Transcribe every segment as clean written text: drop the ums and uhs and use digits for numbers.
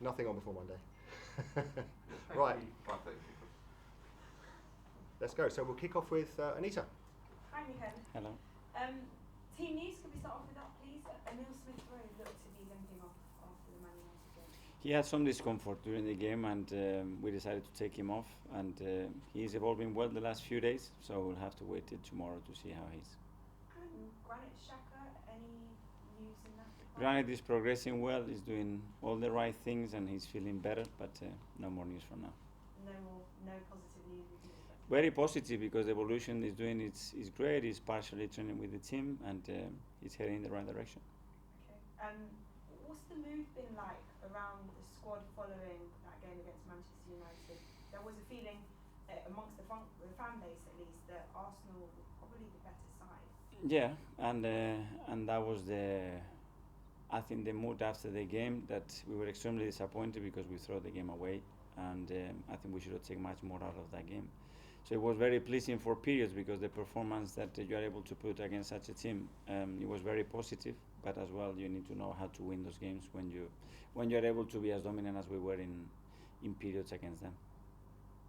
Nothing on before Monday. Right. Let's go. So we'll kick off with Anita. Hi, Michael. Hello. Team news, could we start off with that, please? Emil Smith-Rowe looked to be limping off after the Man United game. He had some discomfort during the game, and we decided to take him off. And he's evolving well the last few days, so we'll have to wait till tomorrow to see how he's. And Granit Xhaka, any news in that department? Granit is progressing well. He's doing all the right things, and he's feeling better. But no more news from now. No positive news with you. Very positive because the evolution is doing is great. He's partially training with the team, and he's heading in the right direction. Okay. What's the mood been like around the squad following that game against Manchester United? There was a feeling amongst the fan base, at least, that Arsenal were probably the better side. Yeah, and that was I think the mood after the game, that we were extremely disappointed because we threw the game away, and I think we should have taken much more out of that game. So it was very pleasing for periods because the performance that you are able to put against such a team, it was very positive. But as well, you need to know how to win those games when you are able to be as dominant as we were in periods against them.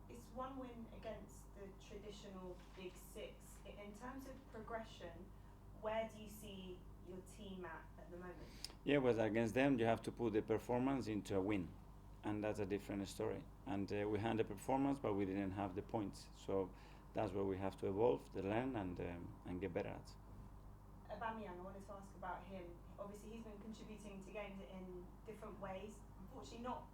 It's one win against the traditional Big Six. In terms of progression, where do you see your team at the moment? Yeah, but against them, you have to put the performance into a win, and that's a different story. And we had the performance, but we didn't have the points. So that's where we have to evolve, to learn, and get better at. Aubameyang, I wanted to ask about him. Obviously, he's been contributing to games in different ways. Unfortunately, not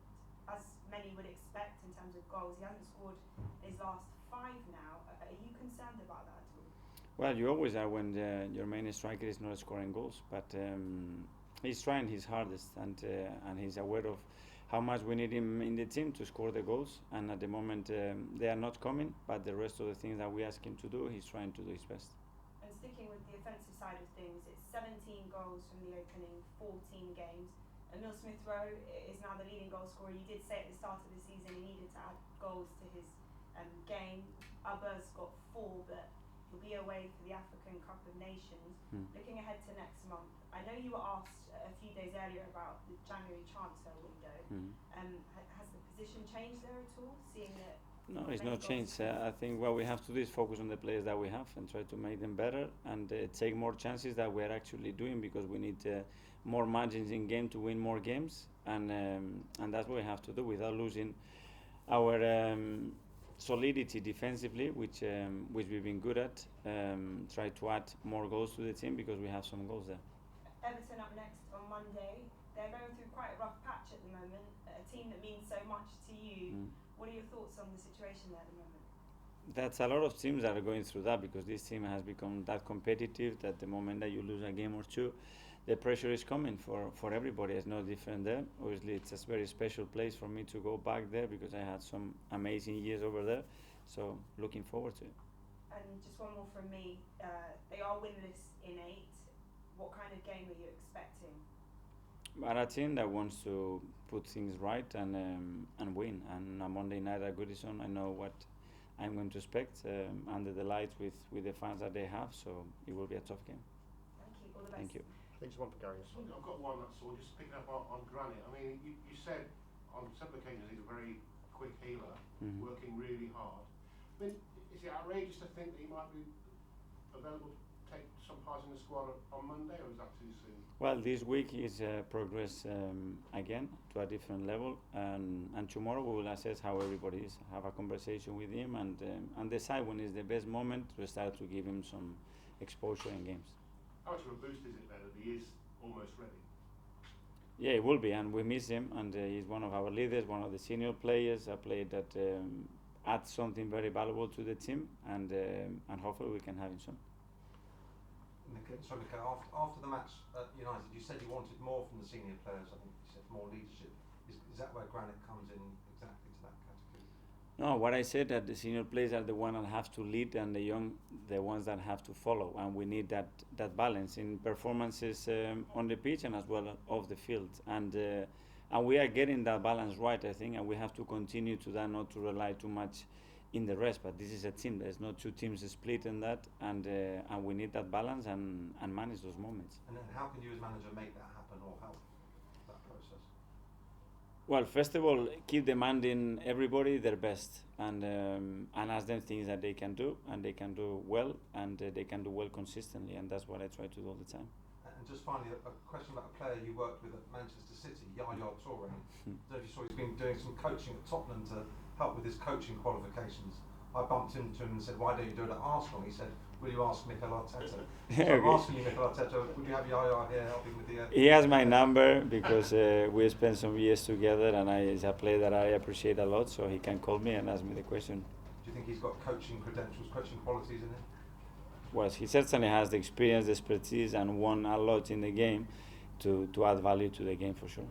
as many would expect in terms of goals. He hasn't scored his last 5 now. Are you concerned about that at all? Well, you always are when your main striker is not scoring goals, but he's trying his hardest, and he's aware of how much we need him in the team to score the goals. And at the moment, they are not coming, but the rest of the things that we ask him to do, he's trying to do his best. And sticking with the offensive side of things, it's 17 goals from the opening 14 games. Emil Smith-Rowe is now the leading goal scorer. You did say at the start of the season he needed to add goals to his game. Auba's got 4, but he'll be away for the African Cup of Nations. Looking ahead to next month, I know you were asked a few days earlier about the January transfer window. Has the position changed there at all, seeing that? No, it's not changed. I think what we have to do is focus on the players that we have and try to make them better and take more chances that we are actually doing, because we need more margins in game to win more games, and that's what we have to do without losing our solidity defensively, which we've been good at. Try to add more goals to the team because we have some goals there. Everton up next on Monday. They're going through quite a rough patch at the moment. A team that means so much to you. What are your thoughts on the situation there at the moment? That's a lot of teams that are going through that, because this team has become that competitive that the moment that you lose a game or two, the pressure is coming for everybody. It's no different there. Obviously, it's a very special place for me to go back there because I had some amazing years over there. So looking forward to it. And just one more from me. They are winless in 8. What kind of game are you expecting? But a team that wants to put things right and win. And on Monday night at Goodison, I know what I'm going to expect under the lights with the fans that they have. So it will be a tough game. Thank you. All the best. Thank you. I think just one for Gary. I've got one that's all, just picking up on Granit. I mean, you said on several occasions he's a very quick healer, working really hard. I mean, is it outrageous to think that he might be available to take some part in the squad on Monday, or is that too soon? Well, this week he's progressed again to a different level, and tomorrow we will assess how everybody is, have a conversation with him, and decide when is the best moment to start to give him some exposure in games. How much of a boost is it then that he is almost ready? Yeah, it will be, and we miss him, and he's one of our leaders, one of the senior players, a player that adds something very valuable to the team, and hopefully we can have him soon. Sorry, Mikel, after the match at United, you said you wanted more from the senior players. I think you said more leadership. Is that where Granit comes in exactly to that category? No, what I said that the senior players are the ones that have to lead, and the young, the ones that have to follow, and we need that balance in performances on the pitch and as well off the field, and we are getting that balance right, I think, and we have to continue to that, not to rely too much in the rest. But this is a team. There's not two teams split in that, and we need that balance and manage those moments. And then how can you as manager make that happen or help that process? Well, first of all, keep demanding everybody their best, and ask them things that they can do, and they can do well, and they can do well consistently, and that's what I try to do all the time. And just finally, a question about a player you worked with at Manchester City, Yaya Toure. I don't know if you saw, he's been doing some coaching at Tottenham to help with his coaching qualifications. I bumped into him and said, "Why don't you do it at Arsenal?" He said, "Will you ask Mikel Arteta?" So I'm asking you, Mikel Arteta, would you have Yaya here helping with the... He has my number because we spent some years together, and it's a player that I appreciate a lot, so he can call me and ask me the question. Do you think he's got coaching credentials, coaching qualities in him? Well, he certainly has the experience, the expertise, and won a lot in the game to add value to the game for sure.